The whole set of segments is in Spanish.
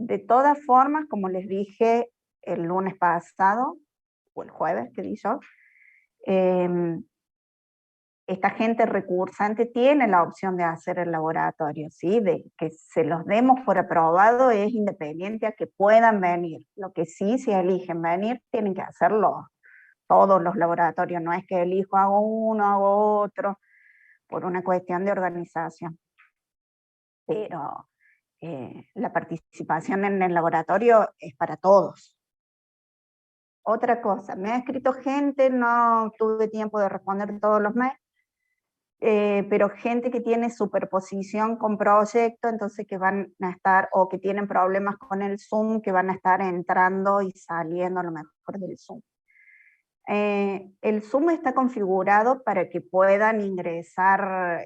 De todas formas, como les dije el lunes pasado, o el jueves que di yo, esta gente recursante tiene la opción de hacer el laboratorio, ¿sí? De que se los demos por aprobado es independiente a que puedan venir. Lo que sí, si eligen venir, tienen que hacerlo todos los laboratorios, no es que elijo hago uno, hago otro, por una cuestión de organización. Pero la participación en el laboratorio es para todos. Otra cosa, me ha escrito gente, no tuve tiempo de responder todos los mails, pero gente que tiene superposición con proyecto, entonces que van a estar, o que tienen problemas con el Zoom, que van a estar entrando y saliendo a lo mejor del Zoom. El Zoom está configurado para que puedan ingresar,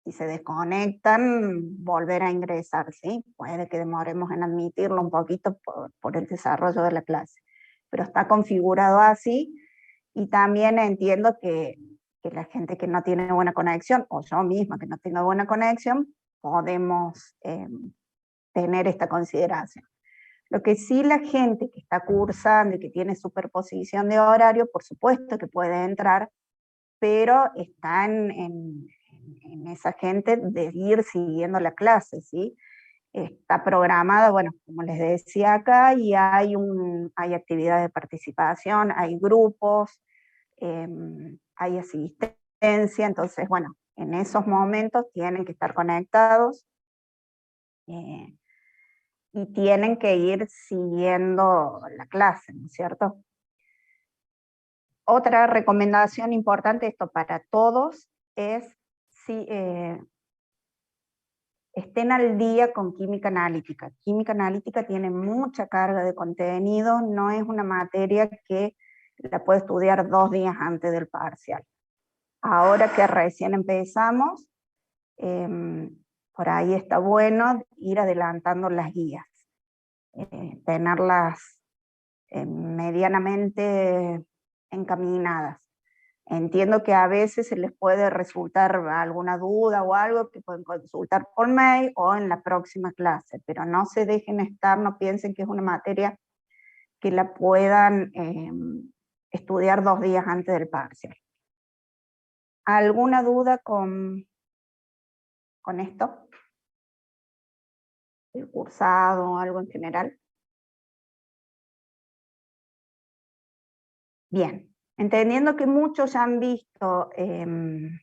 si se desconectan, volver a ingresar, ¿sí? Puede que demoremos en admitirlo un poquito por el desarrollo de la clase, pero está configurado así, y también entiendo que la gente que no tiene buena conexión, o yo misma que no tengo buena conexión, podemos tener esta consideración. Lo que sí, la gente que está cursando y que tiene superposición de horario, por supuesto que puede entrar, pero están en esa gente de ir siguiendo la clase, ¿sí? Está programada, bueno, como les decía acá, y hay actividades de participación, hay grupos, hay asistencia, entonces, bueno, en esos momentos tienen que estar conectados y tienen que ir siguiendo la clase, ¿no es cierto? Otra recomendación importante, esto para todos, es si estén al día con química analítica. Química analítica tiene mucha carga de contenido, no es una materia que la puede estudiar 2 días antes del parcial. Ahora que recién empezamos, por ahí está bueno ir adelantando las guías, tenerlas medianamente encaminadas. Entiendo que a veces se les puede resultar alguna duda o algo que pueden consultar por mail o en la próxima clase, pero no se dejen estar, no piensen que es una materia que la puedan estudiar 2 días antes del parcial. ¿Alguna duda con esto? ¿El cursado o algo en general? Bien, entendiendo que muchos ya han visto el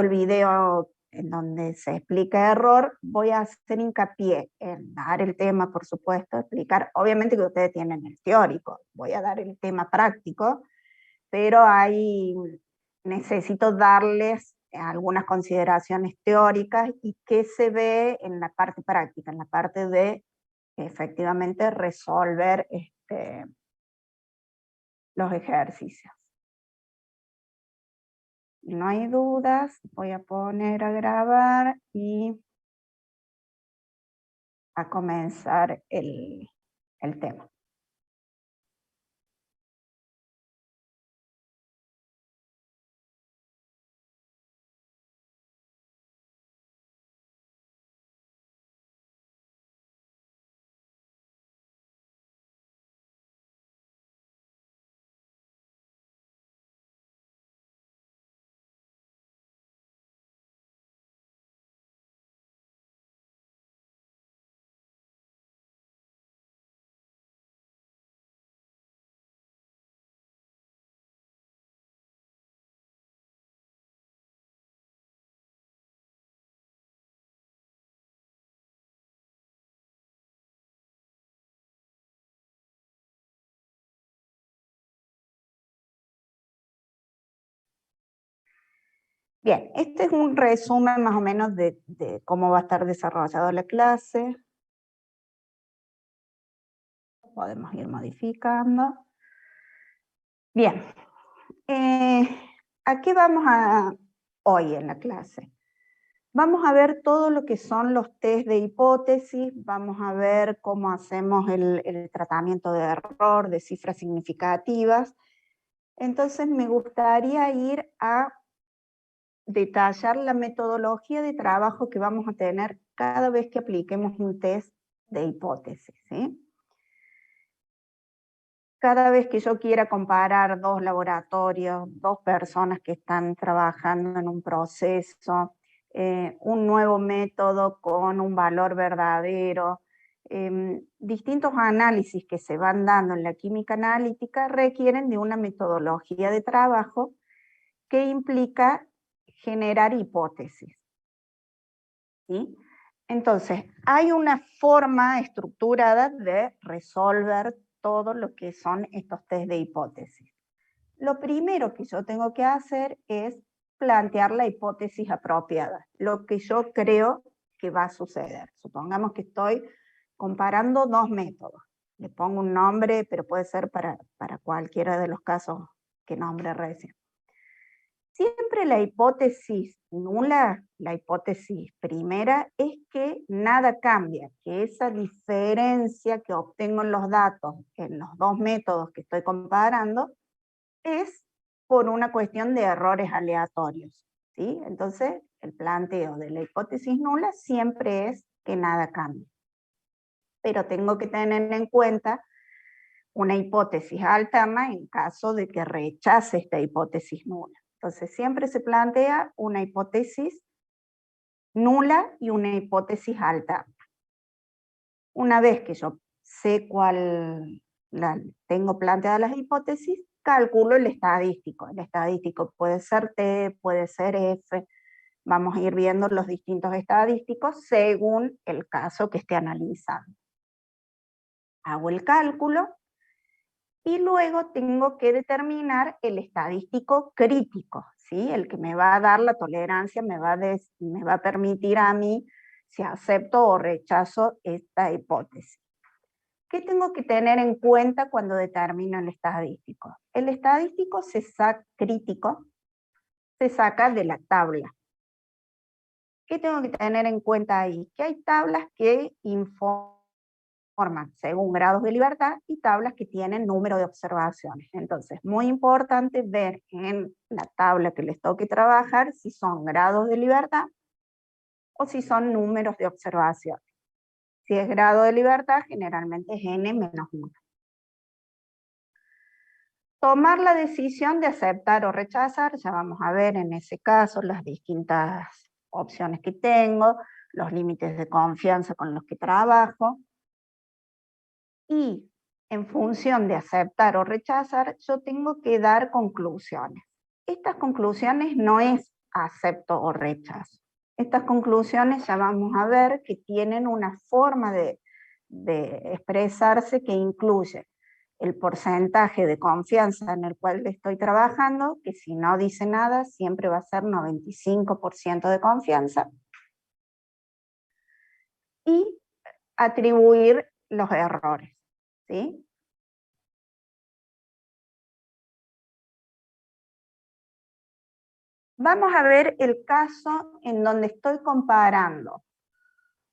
video en donde se explica error, voy a hacer hincapié en dar el tema, por supuesto, explicar, obviamente que ustedes tienen el teórico, voy a dar el tema práctico, pero necesito darles algunas consideraciones teóricas y qué se ve en la parte práctica, en la parte de efectivamente resolver los ejercicios. No hay dudas, voy a poner a grabar y a comenzar el tema. Bien, este es un resumen más o menos de cómo va a estar desarrollada la clase. Podemos ir modificando. Bien, ¿a qué vamos hoy en la clase? Vamos a ver todo lo que son los test de hipótesis, vamos a ver cómo hacemos el tratamiento de error, de cifras significativas. Entonces me gustaría ir a detallar la metodología de trabajo que vamos a tener cada vez que apliquemos un test de hipótesis, ¿sí? Cada vez que yo quiera comparar dos laboratorios, dos personas que están trabajando en un proceso, un nuevo método con un valor verdadero, distintos análisis que se van dando en la química analítica requieren de una metodología de trabajo que implica generar hipótesis, ¿sí? Entonces, hay una forma estructurada de resolver todo lo que son estos test de hipótesis. Lo primero que yo tengo que hacer es plantear la hipótesis apropiada, lo que yo creo que va a suceder. Supongamos que estoy comparando dos métodos. Le pongo un nombre, pero puede ser para cualquiera de los casos que nombre recién. Siempre la hipótesis nula, la hipótesis primera, es que nada cambia, que esa diferencia que obtengo en los datos en los dos métodos que estoy comparando es por una cuestión de errores aleatorios, ¿sí? Entonces, el planteo de la hipótesis nula siempre es que nada cambia. Pero tengo que tener en cuenta una hipótesis alterna en caso de que rechace esta hipótesis nula. Entonces siempre se plantea una hipótesis nula y una hipótesis alterna. Una vez que yo sé tengo planteadas las hipótesis, calculo el estadístico. El estadístico puede ser T, puede ser F. Vamos a ir viendo los distintos estadísticos según el caso que esté analizando. Hago el cálculo y luego tengo que determinar el estadístico crítico, ¿sí? El que me va a dar la tolerancia, me va a permitir a mí si acepto o rechazo esta hipótesis. ¿Qué tengo que tener en cuenta cuando determino el estadístico? El estadístico crítico se saca de la tabla. ¿Qué tengo que tener en cuenta ahí? Que hay tablas que informan según grados de libertad y tablas que tienen número de observaciones. Entonces, muy importante ver en la tabla que les toque trabajar si son grados de libertad o si son números de observación. Si es grado de libertad, generalmente es n-1. Tomar la decisión de aceptar o rechazar, ya vamos a ver en ese caso las distintas opciones que tengo, los límites de confianza con los que trabajo, y en función de aceptar o rechazar, yo tengo que dar conclusiones. Estas conclusiones no es acepto o rechazo. Estas conclusiones ya vamos a ver que tienen una forma de expresarse que incluye el porcentaje de confianza en el cual estoy trabajando, que si no dice nada siempre va a ser 95% de confianza, y atribuir los errores, ¿sí? Vamos a ver el caso en donde estoy comparando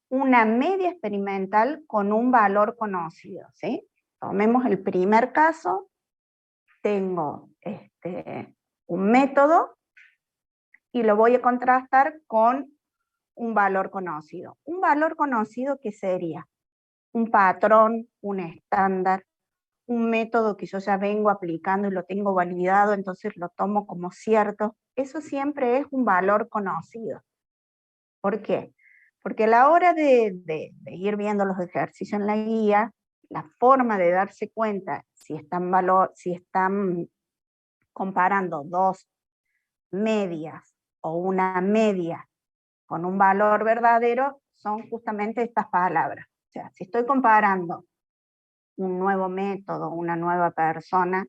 una media experimental con un valor conocido, ¿sí? Tomemos el primer caso, tengo un método y lo voy a contrastar con un valor conocido. Un valor conocido, ¿qué sería? Un patrón, un estándar, un método que yo ya vengo aplicando y lo tengo validado, entonces lo tomo como cierto. Eso siempre es un valor conocido. ¿Por qué? Porque a la hora de ir viendo los ejercicios en la guía, la forma de darse cuenta si están comparando dos medias o una media con un valor verdadero son justamente estas palabras. O sea, si estoy comparando un nuevo método, una nueva persona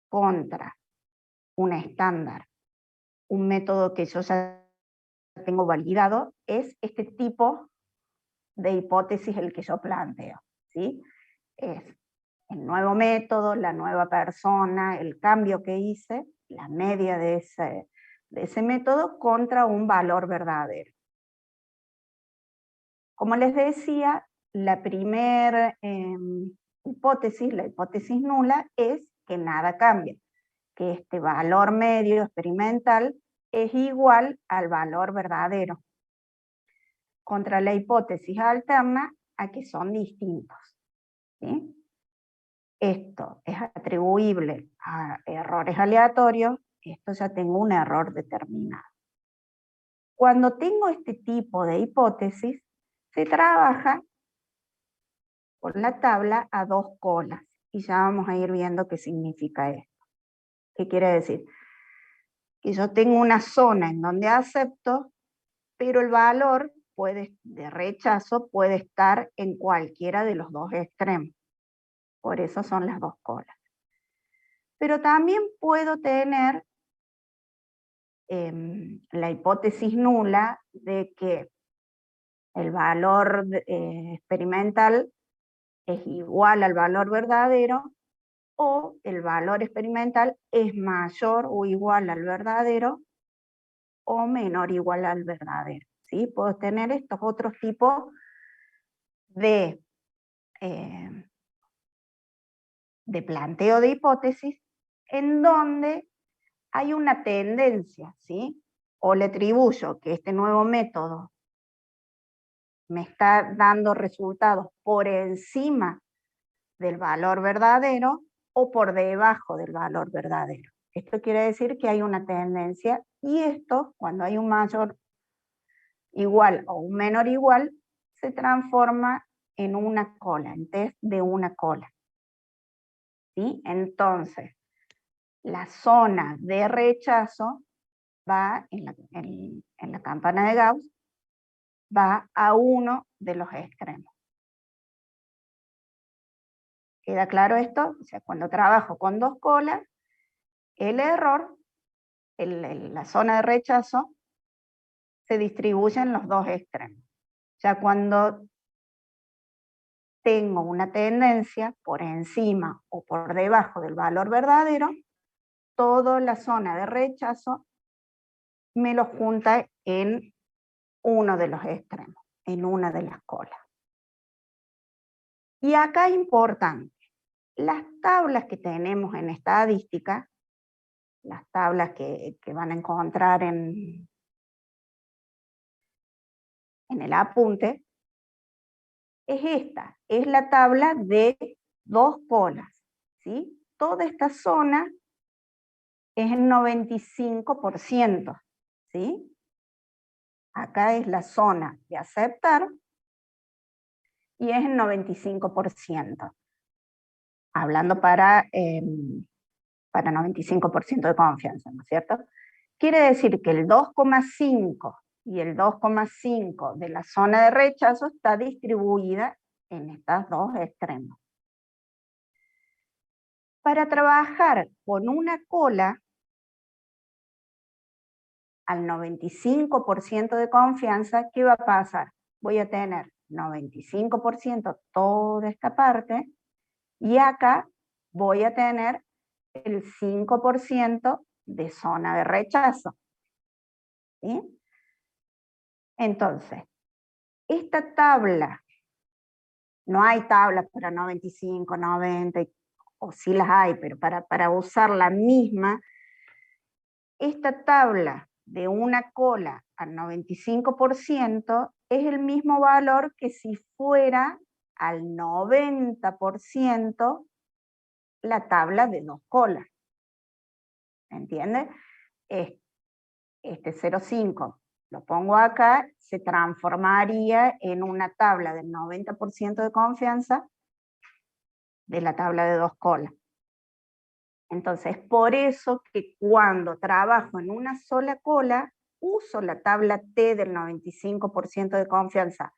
contra un estándar, un método que yo ya tengo validado, es este tipo de hipótesis el que yo planteo, ¿sí? Es el nuevo método, la nueva persona, el cambio que hice, la media de ese método contra un valor verdadero. Como les decía, la primera hipótesis, la hipótesis nula, es que nada cambia, que este valor medio experimental es igual al valor verdadero, contra la hipótesis alterna a que son distintos. ¿Sí? Esto es atribuible a errores aleatorios, esto ya tengo un error determinado. Cuando tengo este tipo de hipótesis, se trabaja con la tabla a dos colas, y ya vamos a ir viendo qué significa esto. ¿Qué quiere decir? Que yo tengo una zona en donde acepto, pero el valor de rechazo puede estar en cualquiera de los dos extremos. Por eso son las dos colas. Pero también puedo tener la hipótesis nula de que el valor experimental es igual al valor verdadero, o el valor experimental es mayor o igual al verdadero o menor o igual al verdadero. ¿Sí? Puedo tener estos otros tipos de, de planteo de hipótesis en donde hay una tendencia, ¿sí? O le atribuyo que este nuevo método me está dando resultados por encima del valor verdadero o por debajo del valor verdadero. Esto quiere decir que hay una tendencia, y esto, cuando hay un mayor igual o un menor igual, se transforma en una cola, en test de una cola. ¿Sí? Entonces, la zona de rechazo va en la campana de Gauss, va a uno de los extremos. ¿Queda claro esto? O sea, cuando trabajo con dos colas, el error, la zona de rechazo, se distribuye en los dos extremos. Ya cuando tengo una tendencia por encima o por debajo del valor verdadero, toda la zona de rechazo me lo junta en uno de los extremos, en una de las colas. Y acá es importante, las tablas que tenemos en estadística, las tablas que van a encontrar en el apunte, es esta, es la tabla de dos colas, ¿sí? Toda esta zona es el 95%, ¿sí? Acá es la zona de aceptar y es el 95%, hablando para 95% de confianza, ¿no es cierto? Quiere decir que el 2,5 y el 2,5 de la zona de rechazo está distribuida en estos dos extremos. Para trabajar con una cola al 95% de confianza, ¿qué va a pasar? Voy a tener 95% toda esta parte, y acá voy a tener el 5% de zona de rechazo. ¿Sí? Entonces, esta tabla, no hay tablas para 95, 90, o sí las hay, pero para usar la misma, esta tabla de una cola al 95% es el mismo valor que si fuera al 90% la tabla de dos colas. ¿Entiendes? Este 0,5 lo pongo acá, se transformaría en una tabla del 90% de confianza de la tabla de dos colas. Entonces, por eso que cuando trabajo en una sola cola, uso la tabla T del 95% de confianza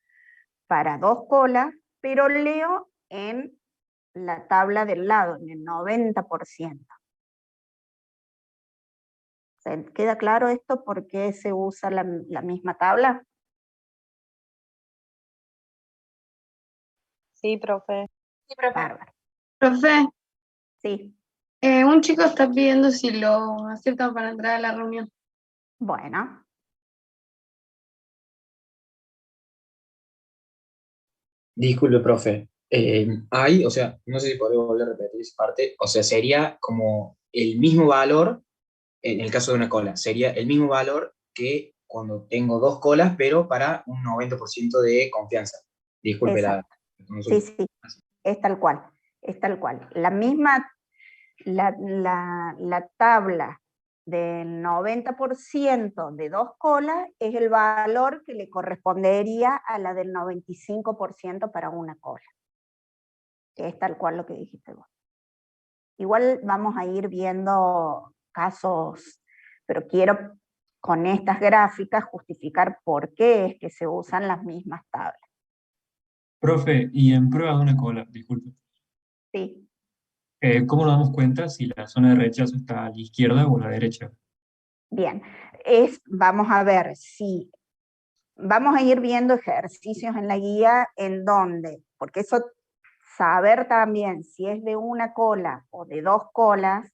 para dos colas, pero leo en la tabla del lado, en el 90%. ¿Queda claro esto? ¿Por qué se usa la misma tabla? Sí, profe. Sí, profe. Bárbaro. Profe, Sí. un chico está pidiendo si lo aceptan para entrar a la reunión. Bueno. Disculpe, profe. Hay, o sea, no sé si podría volver a repetir esa parte, o sea, sería como el mismo valor, en el caso de una cola, sería el mismo valor que cuando tengo dos colas, pero para un 90% de confianza. Disculpe la Exacto. Sí, sí, es tal cual, es tal cual. La misma, la tabla del 90% de dos colas es el valor que le correspondería a la del 95% para una cola. Que es tal cual lo que dijiste vos. Igual vamos a ir viendo casos, pero quiero con estas gráficas justificar por qué es que se usan las mismas tablas. Profe, y en prueba de una cola, disculpe, Sí, ¿cómo nos damos cuenta si la zona de rechazo está a la izquierda o a la derecha? bien. Vamos a ver si vamos a ir viendo ejercicios en la guía en donde, porque eso, saber también si es de una cola o de dos colas,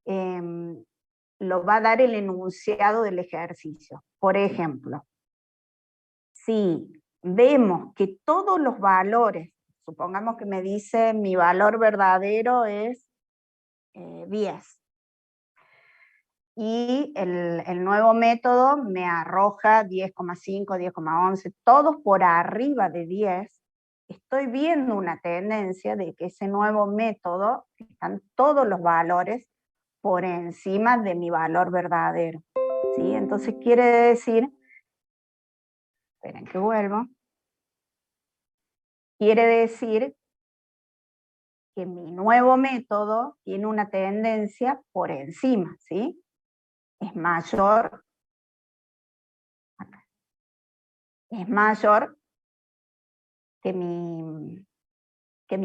lo va a dar el enunciado del ejercicio. Por ejemplo, si vemos que todos los valores, supongamos que me dice mi valor verdadero es 10, y el nuevo método me arroja 10,5, 10,11, todos por arriba de 10, estoy viendo una tendencia de que ese nuevo método, están todos los valores por encima de mi valor verdadero. ¿Sí? Entonces quiere decir, esperen que vuelvo, quiere decir que mi nuevo método tiene una tendencia por encima, ¿sí? Es mayor, es mayor que mi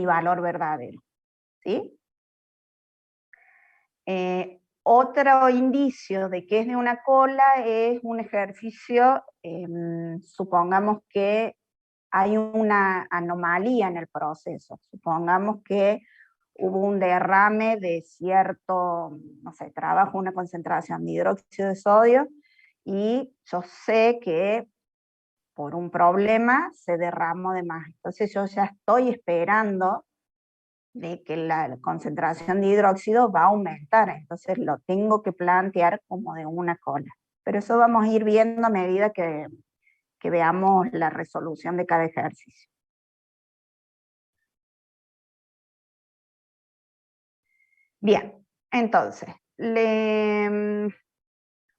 valor verdadero, ¿sí? Otro indicio de que es de una cola es un ejercicio, supongamos que hay una anomalía en el proceso, supongamos que hubo un derrame de cierto, no sé, trabajo una concentración de hidróxido de sodio, y yo sé que por un problema se derramó de más. Entonces yo ya estoy esperando de que la concentración de hidróxido va a aumentar, entonces lo tengo que plantear como de una cola. Pero eso vamos a ir viendo a medida que veamos la resolución de cada ejercicio. Bien, entonces, le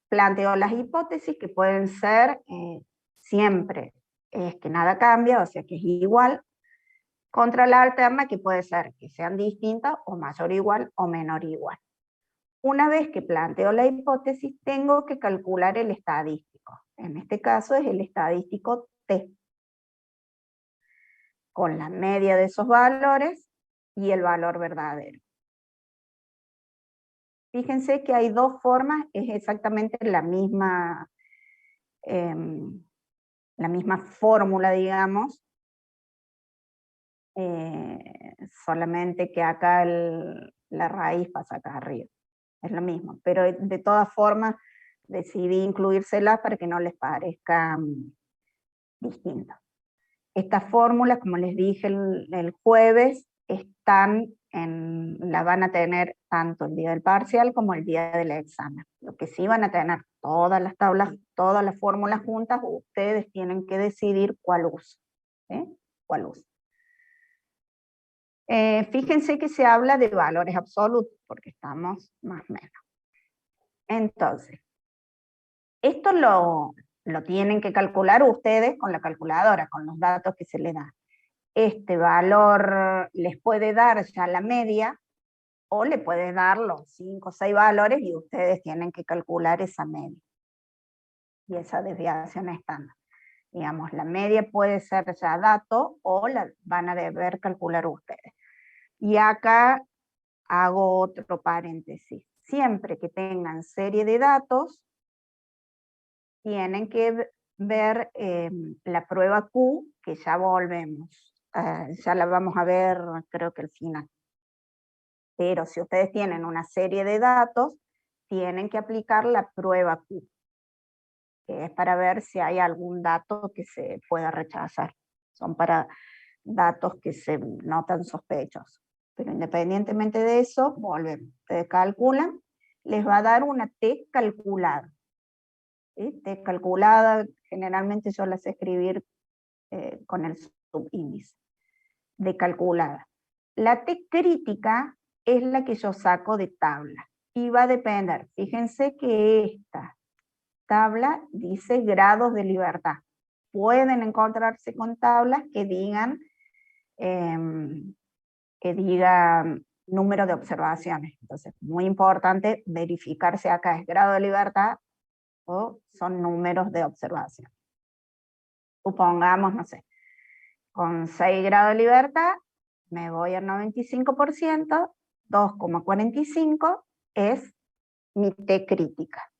planteo las hipótesis que pueden ser siempre es que nada cambia, o sea que es igual, contra la alterna que puede ser que sean distintas o mayor o igual o menor o igual. Una vez que planteo la hipótesis, tengo que calcular el estadístico. En este caso es el estadístico T, con la media de esos valores y el valor verdadero. Fíjense que hay dos formas, es exactamente la misma fórmula, digamos, solamente que acá la raíz pasa acá arriba. Es lo mismo, pero de todas formas decidí incluírselas para que no les parezca distinto. Estas fórmulas, como les dije el jueves, la van a tener tanto el día del parcial como el día del examen. Lo que sí van a tener todas las tablas, todas las fórmulas juntas, ustedes tienen que decidir cuál uso. ¿Cuál uso? Fíjense que se habla de valores absolutos, porque estamos más o menos. Entonces, esto lo tienen que calcular ustedes con la calculadora, con los datos que se les dan. Este valor les puede dar ya la media, o le puede dar los 5 o 6 valores y ustedes tienen que calcular esa media y esa desviación estándar. Digamos, la media puede ser ya dato o la van a deber calcular ustedes. Y acá hago otro paréntesis. Siempre que tengan serie de datos, tienen que ver la prueba Q, que ya volvemos. Ya la vamos a ver, creo que al final. Pero si ustedes tienen una serie de datos, tienen que aplicar la prueba Q, que es para ver si hay algún dato que se pueda rechazar. Son para datos que se notan sospechosos. Pero independientemente de eso, volvemos. Ustedes calculan les va a dar una T calculada. ¿Sí? T calculada, generalmente yo la sé escribir con el subíndice de calculada. La T crítica es la que yo saco de tabla y va a depender. Fíjense que esta tabla dice grados de libertad. Pueden encontrarse con tablas que digan número de observaciones. Entonces, muy importante verificar si acá es grado de libertad o son números de observación. Supongamos, no sé, con 6 grados de libertad, me voy al 95%, 2,45 es mi T crítica.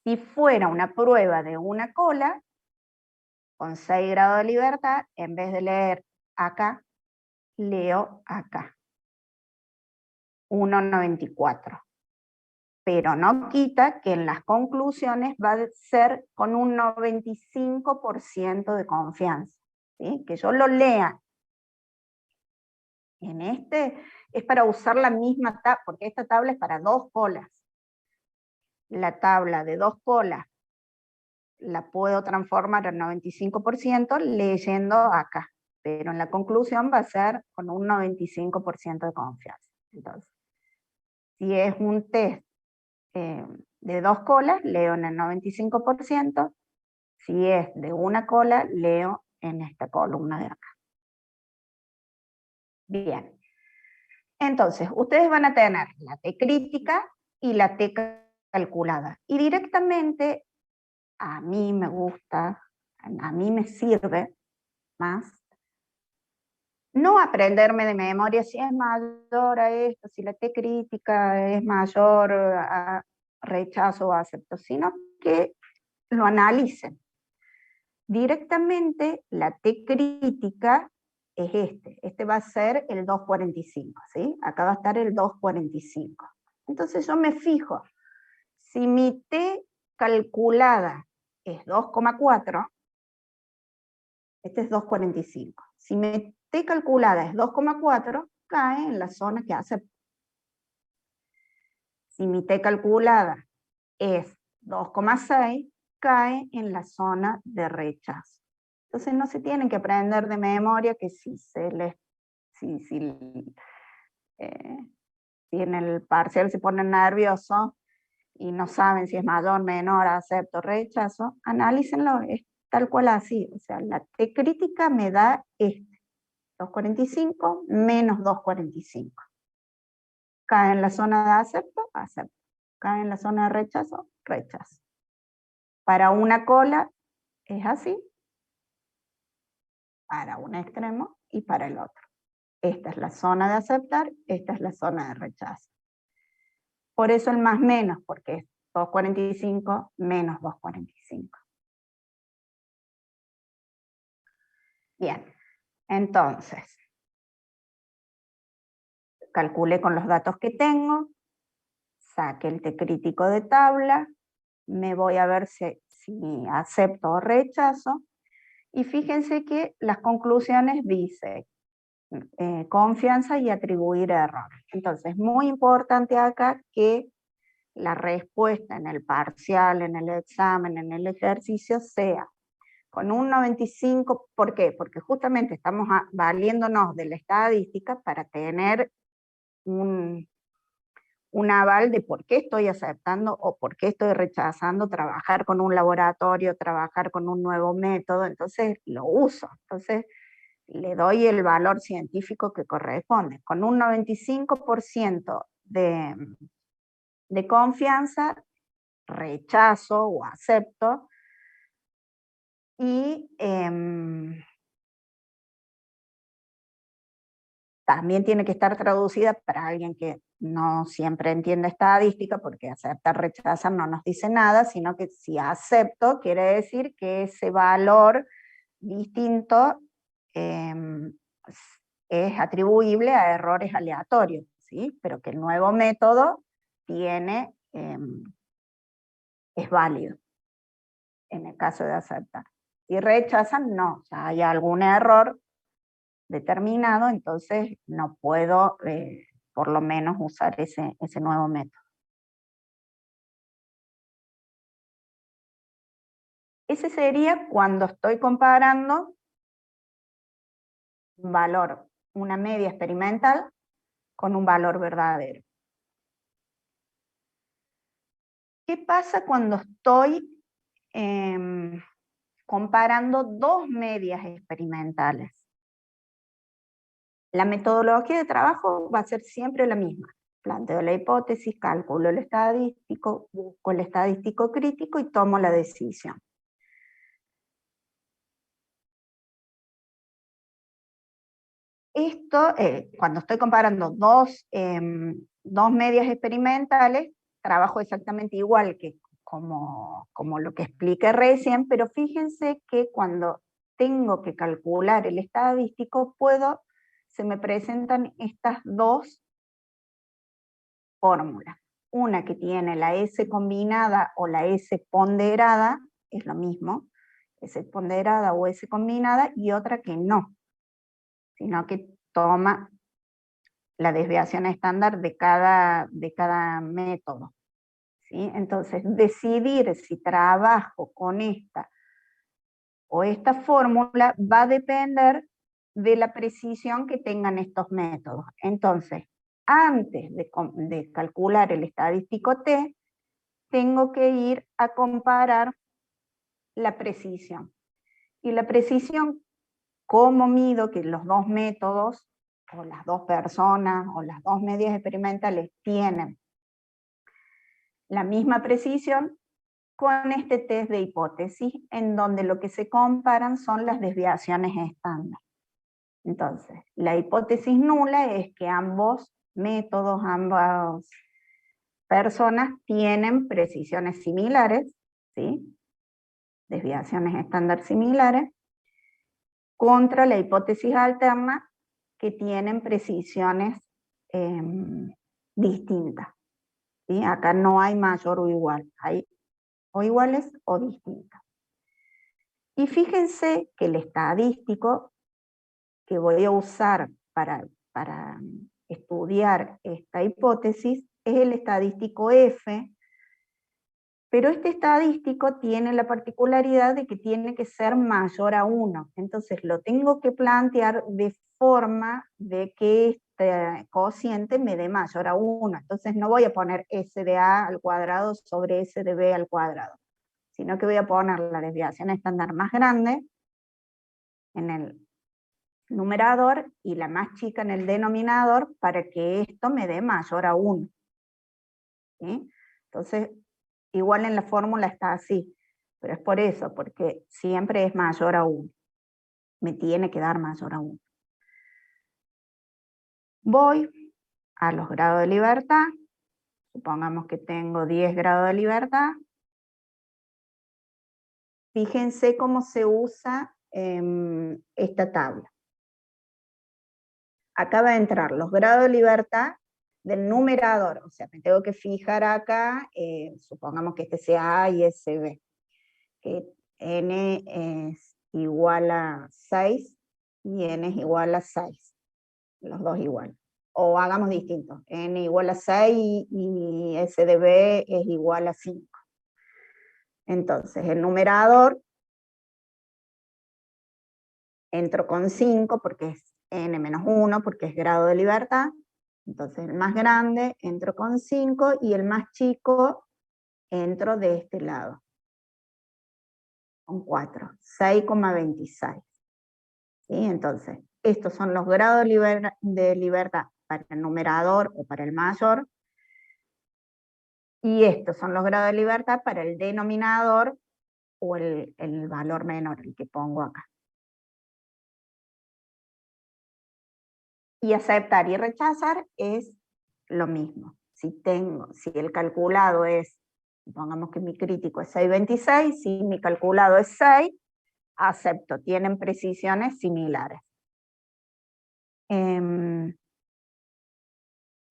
Si fuera una prueba de una cola, con 6 grados de libertad, en vez de leer acá, leo acá. 1,94. Pero no quita que en las conclusiones va a ser con un 95% de confianza. ¿Sí? Que yo lo lea. En este es para usar la misma tabla, porque esta tabla es para 2 colas. La tabla de 2 colas la puedo transformar al 95% leyendo acá, pero en la conclusión va a ser con un 95% de confianza. Entonces, si es un test de 2 colas, leo en el 95%, si es de una cola, leo en esta columna de acá. Bien. Entonces, ustedes van a tener la T crítica y la T calculada. Y directamente, a mí me gusta, a mí me sirve más, no aprenderme de memoria si es mayor a esto, si la T crítica es mayor a rechazo o acepto, sino que lo analicen. Directamente la T crítica es este va a ser el 2,45, ¿sí? Acá va a estar el 2,45. Entonces yo me fijo, si mi T calculada es 2,4, este es 2,45. Si mi T calculada es 2,4, cae en la zona que acepto. Si mi T calculada es 2,6, cae en la zona de rechazo. Entonces no se tienen que aprender de memoria que si en el parcial se ponen nerviosos y no saben si es mayor, menor, acepto, rechazo, analícenlo, es tal cual así. O sea, la T crítica me da 2,45 menos 2,45. Cae en la zona de acepto, acepto. Cae en la zona de rechazo, rechazo. Para una cola es así, para un extremo y para el otro. Esta es la zona de aceptar, esta es la zona de rechazo. Por eso el más menos, porque es 2,45 menos 2,45. Bien, entonces, calculé con los datos que tengo, saqué el T crítico de tabla, me voy a ver si acepto o rechazo, y fíjense que las conclusiones dicen confianza y atribuir errores. Entonces, muy importante acá que la respuesta en el parcial, en el examen, en el ejercicio sea con un 95, ¿por qué? Porque justamente estamos valiéndonos de la estadística para tener un aval de por qué estoy aceptando o por qué estoy rechazando trabajar con un laboratorio, trabajar con un nuevo método, entonces lo uso. Entonces, le doy el valor científico que corresponde. Con un 95% de confianza, rechazo o acepto, y también tiene que estar traducida para alguien que no siempre entiende estadística, porque aceptar, rechazar no nos dice nada, sino que si acepto, quiere decir que ese valor distinto es atribuible a errores aleatorios, ¿sí? Pero que el nuevo método es válido en el caso de aceptar. Si rechazan, no, ya hay algún error determinado, entonces no puedo por lo menos usar ese nuevo método. Ese sería cuando estoy comparando un valor, una media experimental, con un valor verdadero. ¿Qué pasa cuando estoy comparando dos medias experimentales? La metodología de trabajo va a ser siempre la misma. Planteo la hipótesis, calculo el estadístico, busco el estadístico crítico y tomo la decisión. Esto, cuando estoy comparando dos medias experimentales, trabajo exactamente igual que como lo que expliqué recién, pero fíjense que cuando tengo que calcular el estadístico, se me presentan estas dos fórmulas. Una que tiene la S combinada o la S ponderada, es lo mismo, S ponderada o S combinada, y otra que no, sino que toma la desviación estándar de cada método. ¿Sí? Entonces, decidir si trabajo con esta o esta fórmula va a depender de la precisión que tengan estos métodos. Entonces, antes de calcular el estadístico T, tengo que ir a comparar la precisión. Y la precisión, ¿cómo mido que los dos métodos, o las dos personas, o las dos medias experimentales tienen la misma precisión? Con este test de hipótesis, en donde lo que se comparan son las desviaciones estándar. Entonces, la hipótesis nula es que ambos métodos, ambas personas tienen precisiones similares, ¿sí? Desviaciones estándar similares, contra la hipótesis alterna, que tienen precisiones distintas. ¿Sí? Acá no hay mayor o igual, hay o iguales o distintas. Y fíjense que el estadístico que voy a usar para estudiar esta hipótesis es el estadístico F, pero este estadístico tiene la particularidad de que tiene que ser mayor a 1. Entonces lo tengo que plantear de forma de que este cociente me dé mayor a 1. Entonces no voy a poner S de A al cuadrado sobre S de B al cuadrado, sino que voy a poner la desviación estándar más grande en el numerador y la más chica en el denominador, para que esto me dé mayor a 1. ¿Sí? Entonces, igual en la fórmula está así, pero es por eso, porque siempre es mayor a 1. Me tiene que dar mayor a 1. Voy a los grados de libertad. Supongamos que tengo 10 grados de libertad. Fíjense cómo se usa esta tabla. Acá va a entrar los grados de libertad del numerador, o sea, me tengo que fijar acá, supongamos que este sea A y ese B, que N es igual a 6 y N es igual a 6, los dos igual. O hagamos distinto, N igual a 6 y S de B es igual a 5. Entonces, el numerador, entro con 5 porque es N menos 1, porque es grado de libertad. Entonces el más grande entro con 5 y el más chico entro de este lado, con 4, 6,26. ¿Sí? Entonces, estos son los grados de libertad para el numerador o para el mayor, y estos son los grados de libertad para el denominador o el valor menor, el que pongo acá. Y aceptar y rechazar es lo mismo. Si el calculado es, pongamos que mi crítico es 6,26, si mi calculado es 6, acepto, tienen precisiones similares.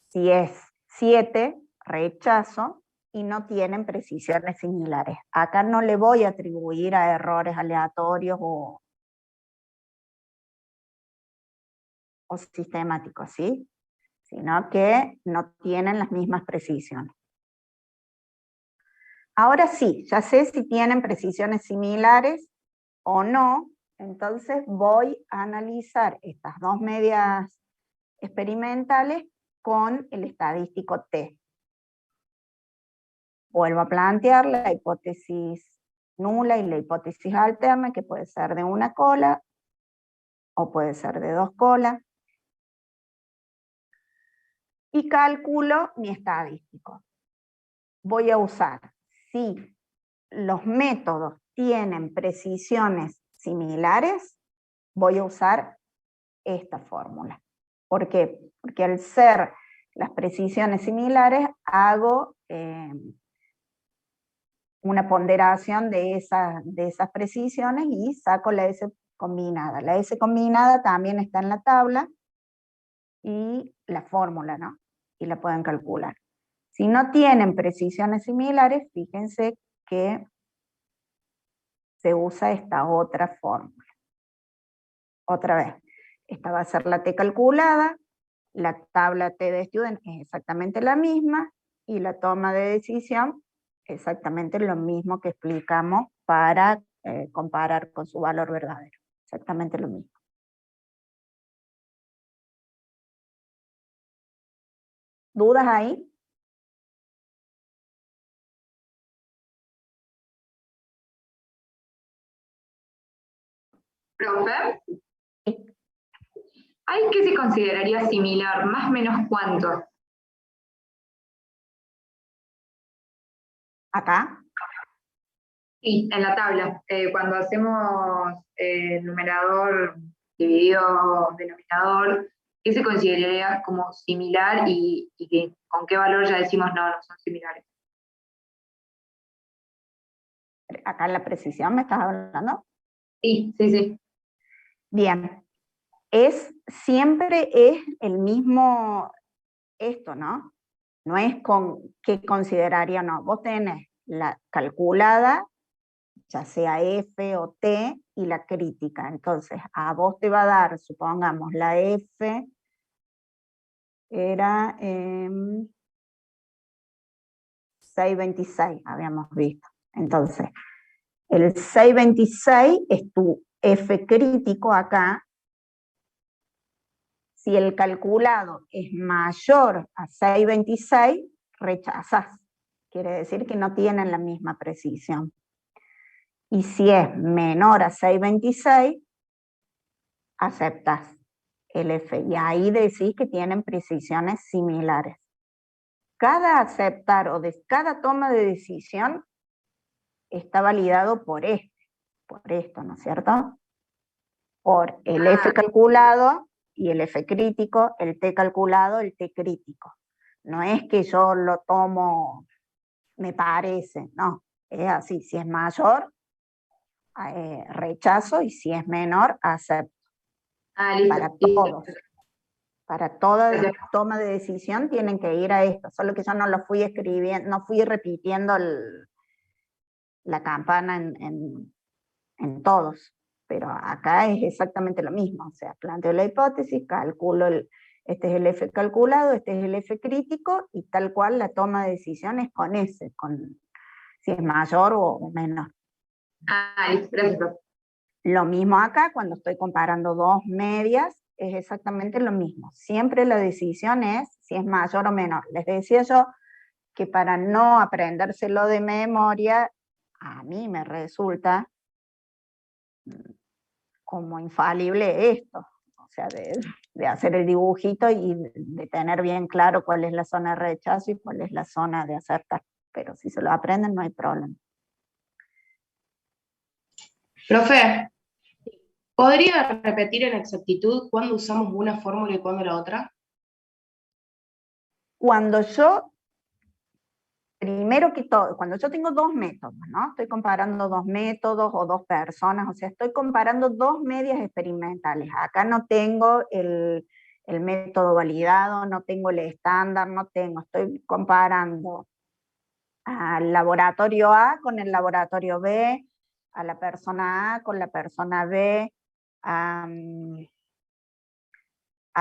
Si es 7, rechazo y no tienen precisiones similares. Acá no le voy a atribuir a errores aleatorios o sistemáticos, ¿sí? Sino que no tienen las mismas precisiones. Ahora sí, ya sé si tienen precisiones similares o no, entonces voy a analizar estas dos medias experimentales con el estadístico T. Vuelvo a plantear la hipótesis nula y la hipótesis alterna, que puede ser de una cola o puede ser de dos colas. Y calculo mi estadístico. Voy a usar, si los métodos tienen precisiones similares, voy a usar esta fórmula. ¿Por qué? Porque al ser las precisiones similares, hago una ponderación de esas precisiones y saco la S combinada. La S combinada también está en la tabla y la fórmula, ¿no? Y la pueden calcular. Si no tienen precisiones similares, fíjense que se usa esta otra fórmula. Otra vez, esta va a ser la T calculada, la tabla T de student es exactamente la misma, y la toma de decisión exactamente lo mismo que explicamos para comparar con su valor verdadero. Exactamente lo mismo. ¿Dudas ahí? Profe, ¿hay qué se consideraría similar? ¿Más o menos cuánto? ¿Acá? Sí, en la tabla. Cuando hacemos numerador dividido denominador, ¿qué se consideraría como similar y con qué valor ya decimos no son similares? Acá en la precisión me estás hablando. Sí, sí, sí. Bien. Siempre es el mismo esto, ¿no? No es con qué consideraría o no. Vos tenés la calculada, ya sea F o T, y la crítica. Entonces, a vos te va a dar, supongamos, la F era 626, habíamos visto. Entonces, el 626 es tu F crítico acá. Si el calculado es mayor a 626, rechazas. Quiere decir que no tienen la misma precisión. Y si es menor a 626, aceptas el F. Y ahí decís que tienen precisiones similares. Cada aceptar o cada toma de decisión está validado por esto, ¿no es cierto? Por el F calculado y el F crítico, el T calculado, el T crítico. No es que yo lo tomo, me parece, no, es así. Si es mayor, rechazo, y si es menor, acepto. Listo. Para todos. Para toda toma de decisión tienen que ir a esto, solo que yo no lo fui escribiendo, no fui repitiendo la campana en todos, pero acá es exactamente lo mismo, o sea, planteo la hipótesis, calculo este es el F calculado, este es el F crítico, y tal cual la toma de decisiones con ese, si es mayor o menor. Listo, gracias. Lo mismo acá, cuando estoy comparando dos medias, es exactamente lo mismo. Siempre la decisión es si es mayor o menor. Les decía yo que para no aprendérselo de memoria, a mí me resulta como infalible esto. O sea, de hacer el dibujito y de tener bien claro cuál es la zona de rechazo y cuál es la zona de acertar. Pero si se lo aprenden, no hay problema. Profe, ¿podría repetir en exactitud cuándo usamos una fórmula y cuándo la otra? Cuando yo, primero que todo, cuando yo tengo dos métodos, ¿no? Estoy comparando dos métodos o dos personas, o sea, estoy comparando dos medias experimentales. Acá no tengo el método validado, no tengo el estándar, estoy comparando al laboratorio A con el laboratorio B, a la persona A con la persona B, a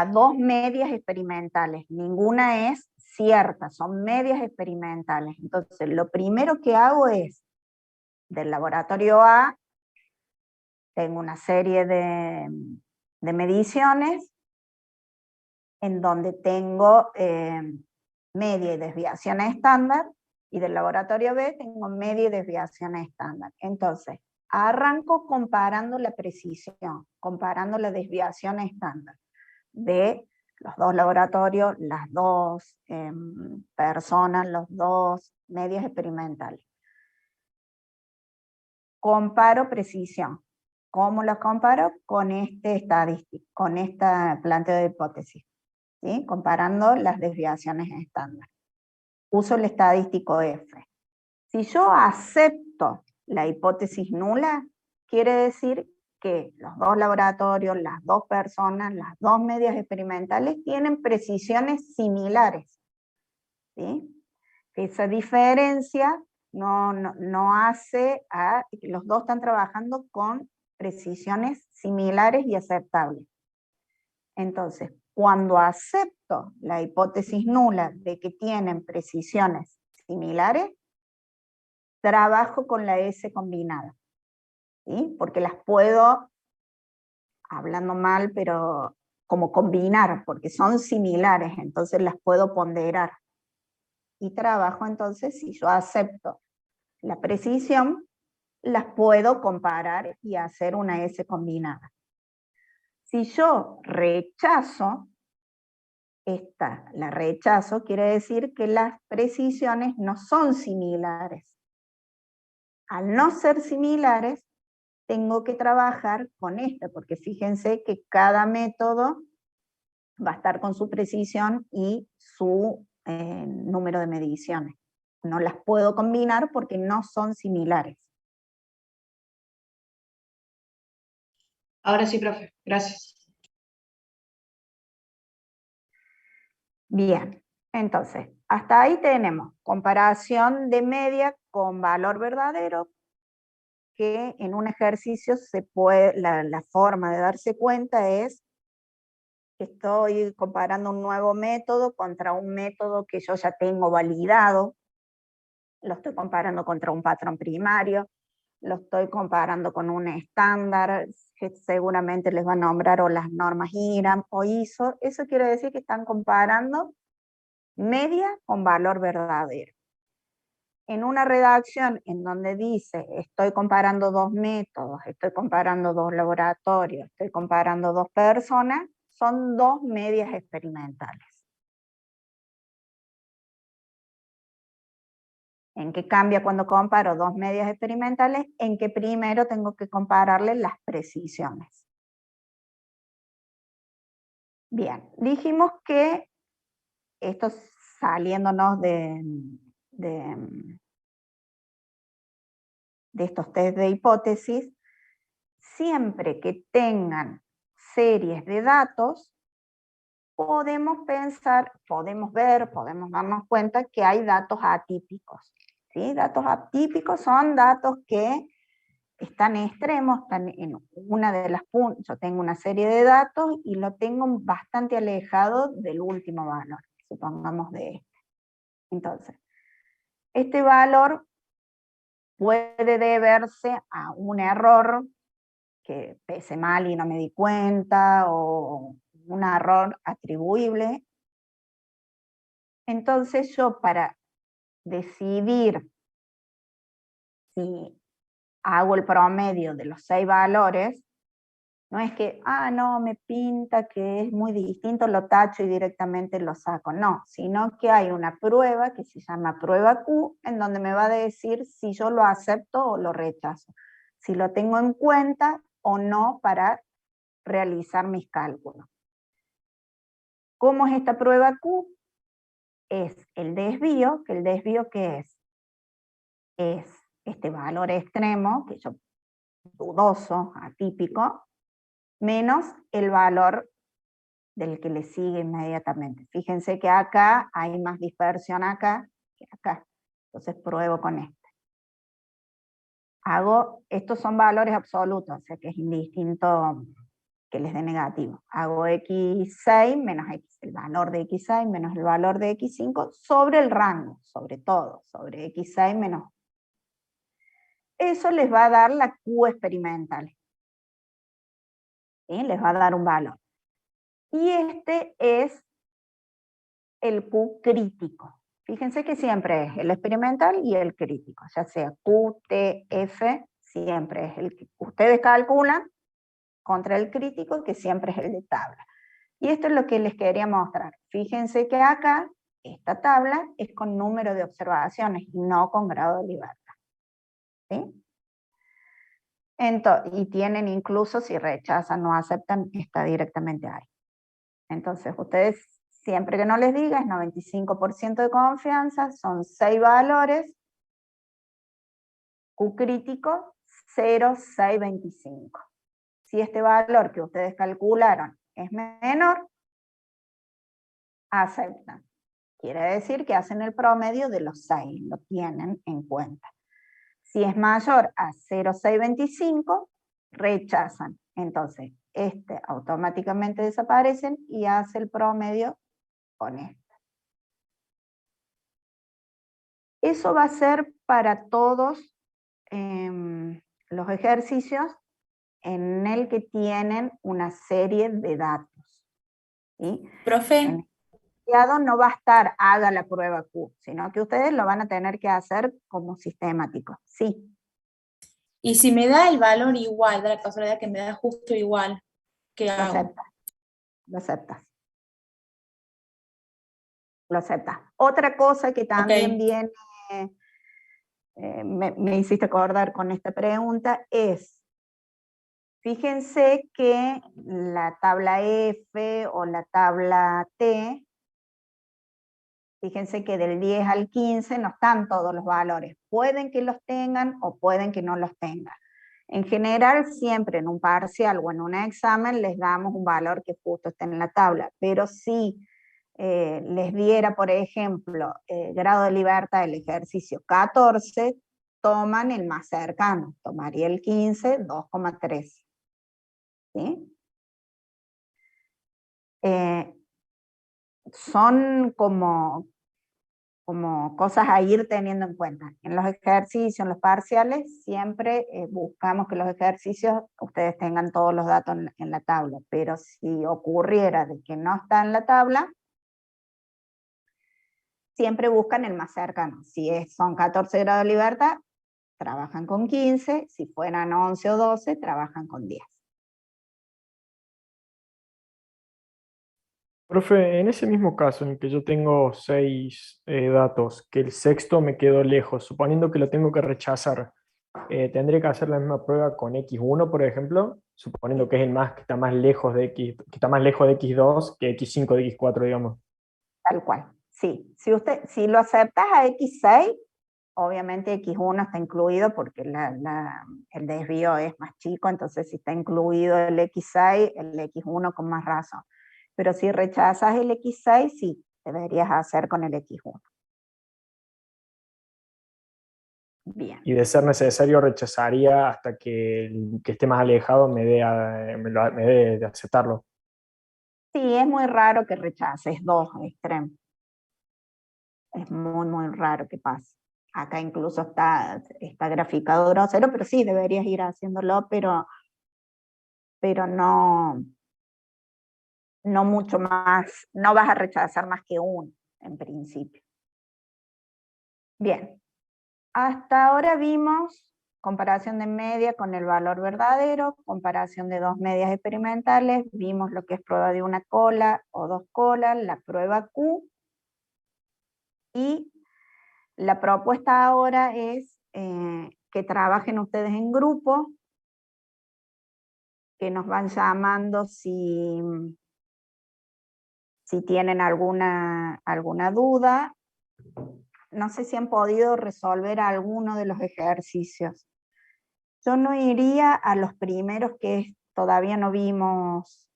dos medias experimentales. Ninguna es ciertas, son medias experimentales. Entonces, lo primero que hago es, del laboratorio A, tengo una serie de mediciones en donde tengo media y desviación estándar, y del laboratorio B tengo media y desviación estándar. Entonces, arranco comparando la precisión, comparando la desviación estándar de los dos laboratorios, las dos personas, los dos medios experimentales. Comparo precisión. ¿Cómo lo comparo? Con este estadístico, con esta planteo de hipótesis, ¿sí? Comparando las desviaciones estándar. Uso el estadístico F. Si yo acepto la hipótesis nula, quiere decir que los dos laboratorios, las dos personas, las dos medias experimentales tienen precisiones similares, ¿sí? Esa diferencia no hace a que los dos están trabajando con precisiones similares y aceptables. Entonces, cuando acepto la hipótesis nula de que tienen precisiones similares, trabajo con la S combinada, ¿sí? Porque las puedo, hablando mal, pero como combinar, porque son similares, entonces las puedo ponderar. Y trabajo entonces, si yo acepto la precisión, las puedo comparar y hacer una S combinada. Si yo rechazo, la rechazo, quiere decir que las precisiones no son similares. Al no ser similares, tengo que trabajar con porque fíjense que cada método va a estar con su precisión y su número de mediciones. No las puedo combinar porque no son similares. Ahora sí, profe, gracias. Bien, entonces, hasta ahí tenemos comparación de media con valor verdadero, que en un ejercicio se puede, la forma de darse cuenta es que estoy comparando un nuevo método contra un método que yo ya tengo validado, lo estoy comparando contra un patrón primario, lo estoy comparando con un estándar, que seguramente les va a nombrar o las normas IRAM o ISO, eso quiere decir que están comparando media con valor verdadero. En una redacción en donde dice, estoy comparando dos métodos, estoy comparando dos laboratorios, estoy comparando dos personas, son dos medias experimentales. ¿En qué cambia cuando comparo dos medias experimentales? En que primero tengo que compararle las precisiones. Bien, dijimos que esto saliéndonos de estos test de hipótesis, siempre que tengan series de datos, podemos pensar, podemos ver, podemos darnos cuenta que hay datos atípicos. ¿Sí? Datos atípicos son datos que están extremos, están en una de las puntas. Yo tengo una serie de datos y lo tengo bastante alejado del último valor, supongamos de este. Entonces, este valor puede deberse a un error que pese mal y no me di cuenta, o un error atribuible. Entonces yo, para decidir si hago el promedio de los 6 valores, no es que, no, me pinta que es muy distinto, lo tacho y directamente lo saco. No, sino que hay una prueba que se llama prueba Q, en donde me va a decir si yo lo acepto o lo rechazo, si lo tengo en cuenta o no para realizar mis cálculos. ¿Cómo es esta prueba Q? Es el desvío, que el desvío ¿qué es? Es este valor extremo, que yo dudoso, atípico, menos el valor del que le sigue inmediatamente. Fíjense que acá hay más dispersión acá que acá. Entonces pruebo con este. Estos son valores absolutos, o sea que es indistinto que les dé negativo. Hago x6 menos x, el valor de x6 menos el valor de x5 sobre el rango, sobre todo, sobre x6 menos. Eso les va a dar la Q experimental. ¿Sí? Les va a dar un valor. Y este es el Q crítico. Fíjense que siempre es el experimental y el crítico, ya sea Q, T, F, siempre es el que ustedes calculan contra el crítico, que siempre es el de tabla. Y esto es lo que les quería mostrar. Fíjense que acá, esta tabla es con número de observaciones, no con grado de libertad. ¿Sí? Entonces, y tienen incluso, si rechazan, no aceptan, está directamente ahí. Entonces, ustedes, siempre que no les diga, es 95% de confianza, son 6 valores, Q crítico, 0,625. Si este valor que ustedes calcularon es menor, aceptan. Quiere decir que hacen el promedio de los 6, lo tienen en cuenta. Si es mayor a 0,625, rechazan. Entonces, este automáticamente desaparecen y hace el promedio con este. Eso va a ser para todos los ejercicios en el que tienen una serie de datos. ¿Sí? Profe, En el enunciado no va a estar haga la prueba Q, sino que ustedes lo van a tener que hacer como sistemático. Sí, y si me da el valor igual, da la casualidad que me da justo igual, ¿qué lo hago? aceptas. Lo aceptas. Lo aceptas. Otra cosa que también Ok. viene, me hiciste acordar con esta pregunta, es, fíjense que la tabla F o la tabla T, fíjense que del 10 al 15 no están todos los valores. Pueden que los tengan o pueden que no los tengan. En general, siempre en un parcial o en un examen les damos un valor que justo esté en la tabla, pero si les diera, por ejemplo, grado de libertad del ejercicio 14, toman el más cercano, tomaría el 15, 2,3. ¿Sí? Son como cosas a ir teniendo en cuenta. En los ejercicios, en los parciales, siempre buscamos que los ejercicios ustedes tengan todos los datos en la tabla, pero si ocurriera de que no está en la tabla, siempre buscan el más cercano. Si son 14 grados de libertad, trabajan con 15, si fueran 11 o 12, trabajan con 10. Profe, en ese mismo caso en el que yo tengo 6 datos, que el sexto me quedó lejos, suponiendo que lo tengo que rechazar, ¿tendré que hacer la misma prueba con X1, por ejemplo? Suponiendo que es el más que está más lejos de X, que está más lejos de X2 que X5 de X4, digamos. Tal cual, sí. Si lo aceptas a X6, obviamente X1 está incluido porque el desvío es más chico, entonces si está incluido el X6, el X1 con más razón. Pero si rechazas el X6, sí, deberías hacer con el X1. Bien. Y de ser necesario rechazaría hasta que el que esté más alejado me dé de aceptarlo. Sí, es muy raro que rechaces 2 extremos. Es muy, muy raro que pase. Acá incluso está graficado grosero, pero sí, deberías ir haciéndolo, pero no mucho más, no vas a rechazar más que uno, en principio. Bien, hasta ahora vimos comparación de media con el valor verdadero, comparación de 2 medias experimentales, vimos lo que es prueba de una cola o 2 colas, la prueba Q, y la propuesta ahora es que trabajen ustedes en grupo, que nos van llamando si tienen alguna duda. No sé si han podido resolver alguno de los ejercicios. Yo no iría a los primeros que todavía no vimos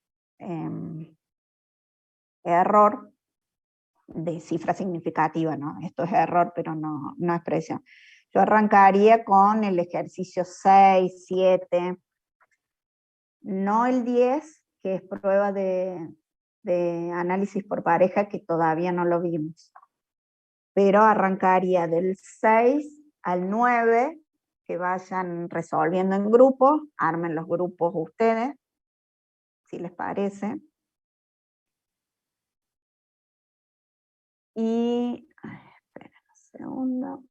error de cifra significativa, ¿no? Esto es error, pero no expresión. Yo arrancaría con el ejercicio 6, 7, no el 10, que es prueba de análisis por pareja, que todavía no lo vimos. Pero arrancaría del 6 al 9, que vayan resolviendo en grupos, armen los grupos ustedes, si les parece. Y, esperen un segundo.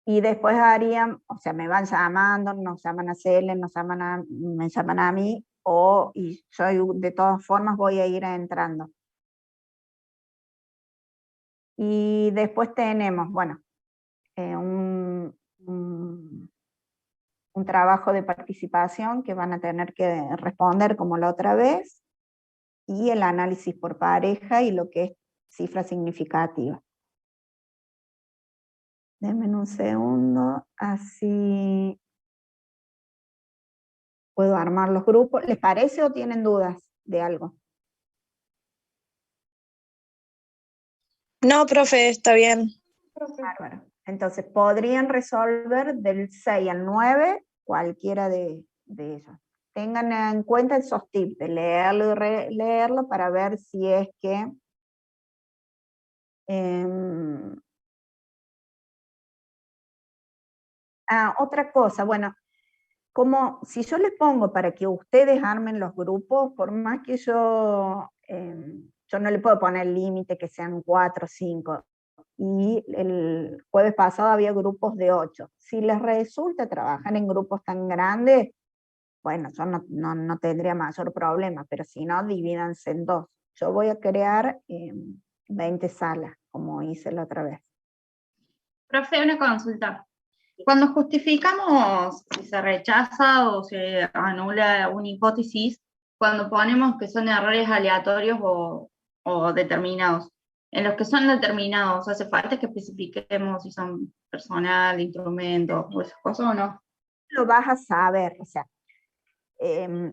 Y después harían, o sea, me van llamando, nos llaman a Cele, me llaman a mí, y yo de todas formas voy a ir entrando. Y después tenemos, bueno, un trabajo de participación que van a tener que responder como la otra vez, y el análisis por pareja y lo que es cifra significativa. Denme un segundo, así puedo armar los grupos. ¿Les parece o tienen dudas de algo? No, profe, está bien. Bárbaro. Entonces podrían resolver del 6 al 9 cualquiera de ellos. Tengan en cuenta esos tips de leerlo y releerlo para ver si es que otra cosa, bueno, como si yo les pongo para que ustedes armen los grupos, por más que yo no le puedo poner límite que sean 4 o 5, y el jueves pasado había grupos de 8. Si les resulta trabajar en grupos tan grandes, bueno, yo no tendría mayor problema, pero si no, divídanse en 2. Yo voy a crear 20 salas, como hice la otra vez. Profe, una consulta. Cuando justificamos si se rechaza o se anula una hipótesis, cuando ponemos que son errores aleatorios o determinados, en los que son determinados, ¿hace falta que especifiquemos si son personal, instrumento o esas cosas o no? Lo vas a saber, o sea,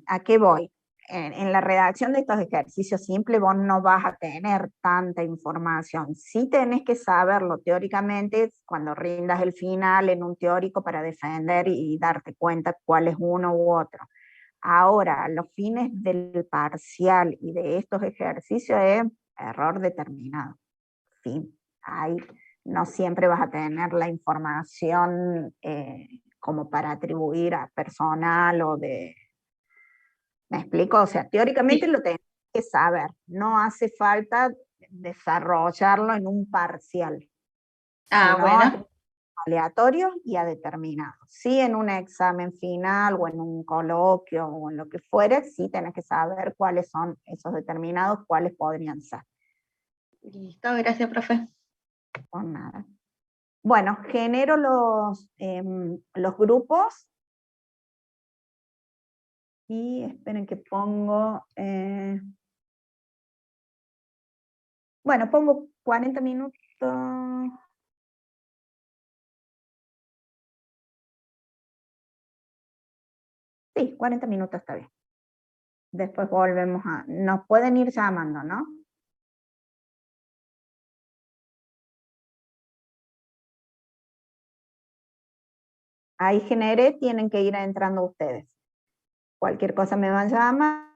¿a qué voy? En la redacción de estos ejercicios simples vos no vas a tener tanta información. Sí tenés que saberlo teóricamente cuando rindas el final en un teórico para defender y darte cuenta cuál es uno u otro. Ahora, a los fines del parcial y de estos ejercicios es error determinado. Sí, ahí no siempre vas a tener la información como para atribuir a personal o de... ¿Me explico? O sea, teóricamente lo tenés que saber, no hace falta desarrollarlo en un parcial. Ah, sino bueno. aleatorios y a determinados. Sí, en un examen final o en un coloquio o en lo que fuere, sí tenés que saber cuáles son esos determinados, cuáles podrían ser. Listo, gracias, profe. Por nada. Bueno, genero los grupos y esperen que pongo... bueno, pongo 40 minutos... Sí, 40 minutos está bien. Después volvemos a... Nos pueden ir llamando, ¿no? Ahí generé, tienen que ir entrando ustedes. Cualquier cosa me van a llamar.